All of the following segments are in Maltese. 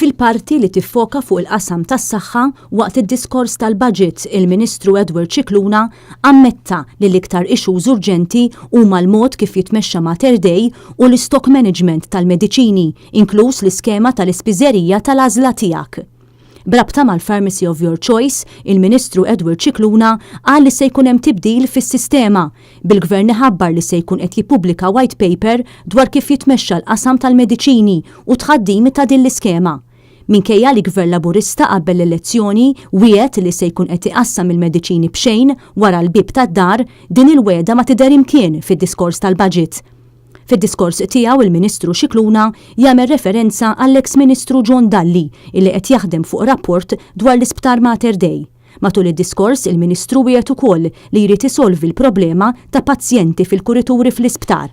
Fil-parti li tiffoka fuq il-qasam tas-saħħa waqt id-diskors tal-budget, il-Ministru Edward Scicluna ammetta li l-iktar issues urġenti huma l-mod kif jitmexxa Mater Dei u l-stock management tal-mediċini, inkluż l-iskema tal-ispiżerija tal-għażla tiegħek. Brabta mal-Pharmacy of Your Choice, il-Ministru Edward Scicluna qal li se jkun hemm tibdil fis-sistema. Bil-Gvern iħabbar li se jkun qed jippubblika white paper dwar kif jitmexxa l-qasam tal-mediċini u tħaddim ta' din l-iskema. Minkejja li Gvern Laburista qabel l-elezzjoni wiegħed li se jkun qed iqassam il-mediċini b'xejn wara l-bib tad-dar, din il-wegħda ma tidher imkien fid-diskors tal-budget. Fid-diskors tiegħu il-Ministru Scicluna jagħmel referenza għall-eks Ministru John Dalli illi qed jaħdem fuq rapport dwar l-Isptar Mater Dei. Matul id-diskors il-Ministru wiegħed ukoll li jrid isolvi l-problema ta' pazjenti fil-kurituri fl-isptar.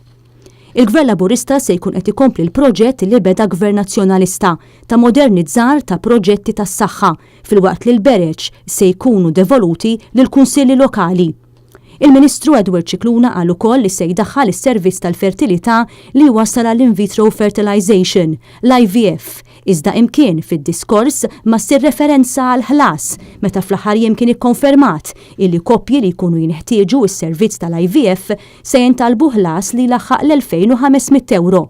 Il-Gvern Laburista se jkun qed ikompli l-proġett li beda Gvern Nazzjonalista ta' modernizzar ta' proġetti tas-saħħa filwaqt li l-bereġ se jkunu devoluti lill-kunsilli lokali. Il-Ministru Edward Scicluna qal ukoll li se jdaħħal is-servizz tal-fertilità li wasal għall in vitro fertilization, l-IVF, iżda imkien fid-diskors ma ssir referenza għal ħlas meta fl-aħħar jimkien ikkonfermat illi koppji li jkunu jinħtieġu s-servizz tal-IVF se jintalbu ħlas li laħħaq l-2500 euro.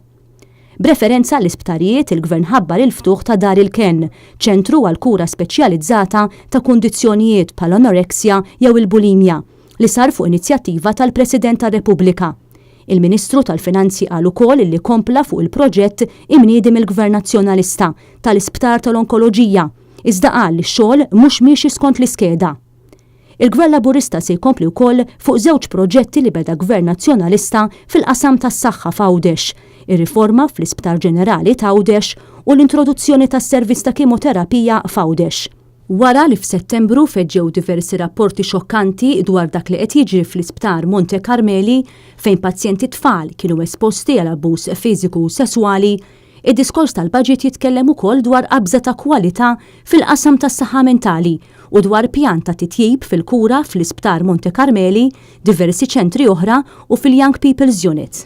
B'referenza l-isptarijiet il-Gvern ħabbar il-ftuħ ta' Dar il-Ken, ċentru għal kura speċjalizzata ta' kundizzjonijiet bħal anoreksja jew il-bulimja, li sar fuq inizjattiva tal-President tar-Repubblika. Il-Ministru tal-Finanzi qal ukoll li kompla fuq il-proġett imniedem il-Gvern Nazzjonalista tal-Isptar tal-Onkoloġija, iżda qal li x-xogħol mhux miexi skont l-iskeda. Il-Gvern Laburista se jkompli wkoll fuq żewġ proġetti li beda Gvern Nazzjonalista fil-qasam tas-saħħa f'Għawdex, ir-riforma fl-Isptar Ġenerali ta' Għawdex u l-introduzzjoni tas-servizz ta' kemoterapija f'Għawdex. Wara li f'Settembru feġġew diversi rapporti xokkanti dwar dak li qed jiġri fl-Isptar Monte Carmeli fejn pazjenti tfal kienu esposti għal abbuż fiżiku u sesswali, id-diskors tal-budget jitkellem ukoll dwar qabża ta' kwalità fil-qasam tas-saħħa mentali u dwar pjan ta' titjib fil-kura fl-Isptar Monte Carmeli, diversi ċentri oħra u fil-Young People's Unit.